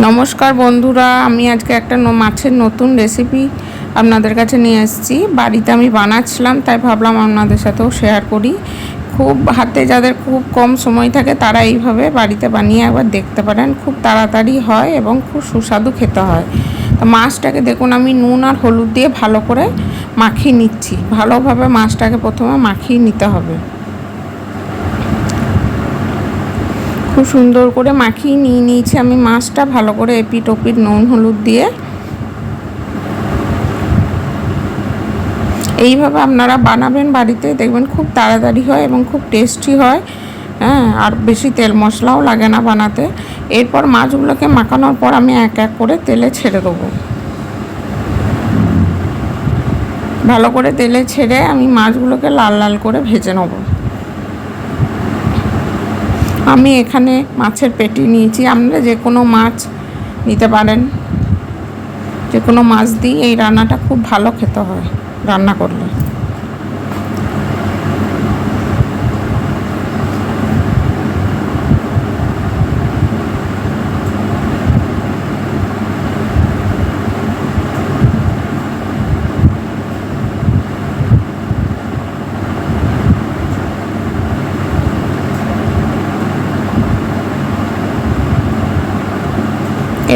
নমস্কার বন্ধুরা, আমি আজকে একটা মাছের নতুন রেসিপি আপনাদের কাছে নিয়ে এসেছি। বাড়িতে আমি বানাচ্ছিলাম, তাই ভাবলাম আপনাদের সাথেও শেয়ার করি। খুব হাতে যাদের খুব কম সময় থাকে তারা এইভাবে বাড়িতে বানিয়ে একবার দেখতে পারেন। খুব তাড়াতাড়ি হয় এবং খুব সুস্বাদু খেতে হয়। তো মাছটাকে দেখুন, আমি নুন আর হলুদ দিয়ে ভালো করে মাখিয়ে নিচ্ছি। ভালোভাবে মাছটাকে প্রথমে মাখিয়ে নিতে হবে। খুব সুন্দর করে মাখিয়ে নিয়েছি আমি মাছটা ভালো করে এপিট ওপিট নুন হলুদ দিয়ে। এইভাবে আপনারা বানাবেন বাড়িতে, দেখবেন খুব তাড়াতাড়ি হয় এবং খুব টেস্টি হয়। আর বেশি তেল মশলাও লাগে না বানাতে। এরপর মাছগুলোকে মাখানোর পর আমি এক এক করে তেলে ছেড়ে দেবো। ভালো করে তেলে ছেড়ে আমি মাছগুলোকে লাল লাল করে ভেজে নেব। আমি এখানে মাছের পেটি নিয়েছি, আপনারা যে কোনো মাছ নিতে পারেন। যে কোনো মাছ দিয়ে এই রান্নাটা খুব ভালো খেতে হয় রান্না করলে।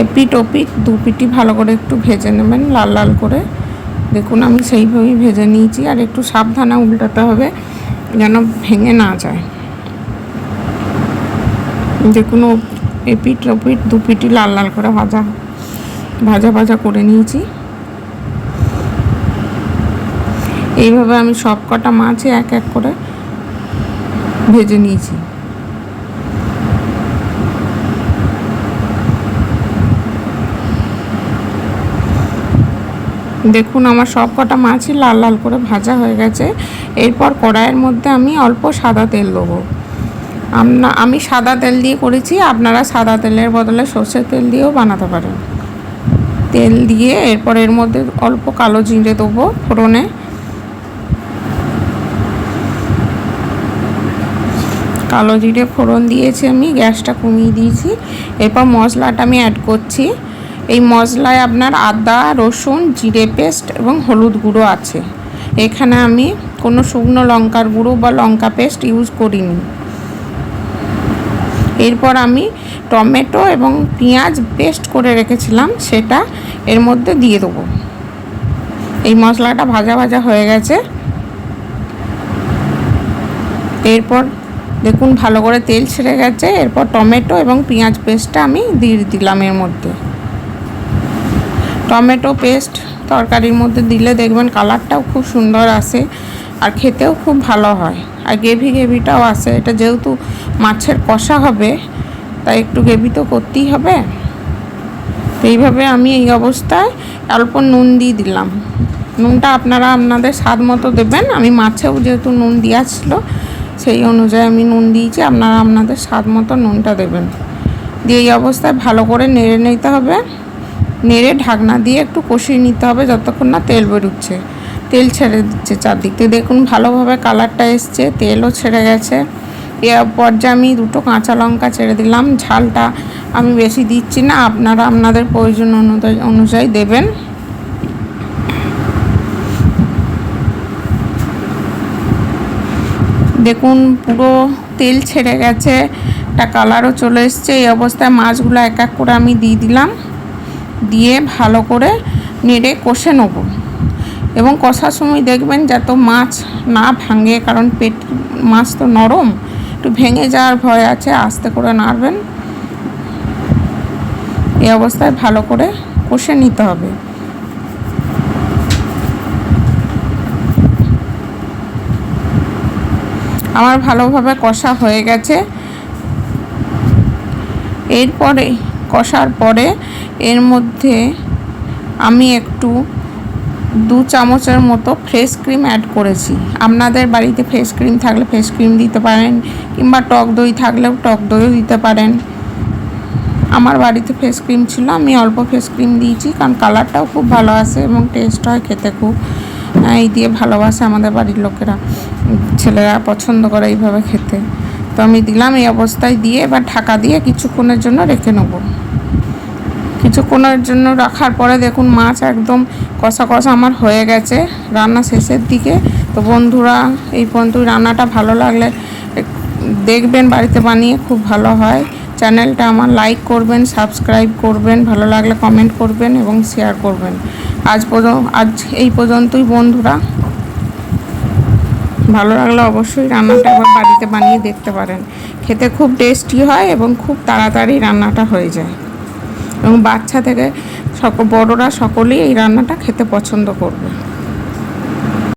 এপিট ওপিট দু পিটি ভালো করে একটু ভেজে নেবেন লাল লাল করে। দেখুন আমি সেইভাবেই ভেজে নিয়েছি। আর একটু সাবধানে উল্টাতে হবে যেন ভেঙে না যায়। দেখুন এপিট ওপিট দু পিটি লাল লাল করে ভাজা করে নিয়েছি। এইভাবে আমি সব কটা মাছই এক এক করে ভেজে নিয়েছি। দেখুন আমার সব কটা মাছই লাল লাল করে ভাজা হয়ে গেছে। এরপর কড়াইয়ের মধ্যে আমি অল্প সাদা তেল দেবো। আমি সাদা তেল দিয়ে করেছি, আপনারা সাদা তেলের বদলে সর্ষের তেল দিয়েও বানাতে পারেন। তেল দিয়ে এরপর এর মধ্যে অল্প কালো জিরে দেবো ফোড়নে। কালো জিরে ফোড়ন দিয়েছি, আমি গ্যাসটা কমিয়ে দিয়েছি। এরপর মশলাটা আমি অ্যাড করছি। এই মশলায় আপনার আদা রসুন জিরে পেস্ট এবং হলুদ গুঁড়ো আছে। এখানে আমি কোনো শুকনো লঙ্কার গুঁড়ো বা লঙ্কা পেস্ট ইউজ করিনি। এরপর আমি টমেটো এবং পেঁয়াজ পেস্ট করে রেখেছিলাম, সেটা এর মধ্যে দিয়ে দেবো। এই মশলাটা ভাজা হয়ে গেছে। এরপর দেখুন ভালো করে তেল ছেড়ে গেছে। এরপর টমেটো এবং পেঁয়াজ পেস্টটা আমি দিয়ে দিলাম এর মধ্যে। টমেটো পেস্ট তরকারির মধ্যে দিলে দেখবেন কালারটাও খুব সুন্দর আসে আর খেতেও খুব ভালো হয়। আর গ্রেভিটাও আসে। এটা যেহেতু মাছের কষা হবে তাই একটু গ্রেভি তো করতেই হবে। এইভাবে আমি এই অবস্থায় অল্প নুন দিয়ে দিলাম। নুনটা আপনারা আপনাদের স্বাদ মতো দেবেন। আমি মাছেও যেহেতু নুন দেওয়া ছিল সেই অনুযায়ী আমি নুন দিয়েছি, আপনারা আপনাদের স্বাদ মতো নুনটা দেবেন। দিয়ে এই অবস্থায় ভালো করে নেড়ে নিতে হবে। নেড়ে ঢাকনা দিয়ে একটু কষিয়ে নিতে হবে যতক্ষণ না তেল বেরোচ্ছে। তেল ছেড়ে দিচ্ছে চারদিক থেকে, দেখুন ভালোভাবে কালারটা এসছে, তেলও ছেড়ে গেছে। এর পর্যায়ে আমি দুটো কাঁচা লঙ্কা ছেড়ে দিলাম। ঝালটা আমি বেশি দিচ্ছি না, আপনারা আপনাদের প্রয়োজন অনুযায়ী দেবেন। দেখুন পুরো তেল ছেড়ে গেছে, একটা কালারও চলে এসছে। এই অবস্থায় মাছগুলো এক এক করে আমি দিয়ে দিলাম। দিয়ে ভালো করে নেড়ে কষে নেব। এবং কষার সময় দেখবেন যাতে মাছ না ভাঙে, কারণ মাছ তো নরম, একটু ভেঙে যাওয়ার ভয় আছে। আস্তে করে নাড়বেন। এই অবস্থায় ভালো করে কষে নিতে হবে। আমার ভালোভাবে কষা হয়ে গেছে। এরপরে কষার পরে এর মধ্যে আমি একটু 2 চামচের মতো ফ্রেশ ক্রিম অ্যাড করেছি। আপনাদের বাড়িতে ফ্রেশ ক্রিম থাকলে ফ্রেশ ক্রিম দিতে পারেন, কিংবা টক দই থাকলেও টক দইও দিতে পারেন। আমার বাড়িতে ফ্রেশ ক্রিম ছিল, আমি অল্প ফ্রেশ ক্রিম দিয়েছি, কারণ কালারটাও খুব ভালো আসে এবং টেস্ট হয় খেতে খুব। এই দিয়ে ভালোবাসে আমাদের বাড়ির লোকেরা, ছেলেরা পছন্দ করে এইভাবে খেতে। তো আমি দিলাম। এই অবস্থায় দিয়ে এবার ঢাকা দিয়ে কিছুক্ষণের জন্য রেখে নেব। কিছুক্ষণের জন্য রাখার পরে দেখুন মাছ একদম কষা কষা আমার হয়ে গেছে রান্না শেষের দিকে। তো বন্ধুরা, এই পর্যন্ত রান্নাটা ভালো লাগলে দেখবেন, বাড়িতে বানিয়ে খুব ভালো হয়। চ্যানেলটা আমার লাইক করবেন, সাবস্ক্রাইব করবেন, ভালো লাগলে কমেন্ট করবেন এবং শেয়ার করবেন। আজ এই পর্যন্তই বন্ধুরা। ভালো লাগলে অবশ্যই রান্নাটা একবার বাড়িতে বানিয়ে দেখতে পারেন। খেতে খুব টেস্টি হয় এবং খুব তাড়াতাড়ি রান্নাটা হয়ে যায়, এবং বাচ্চা থেকে বড়রা সকলেই এই রান্নাটা খেতে পছন্দ করবে।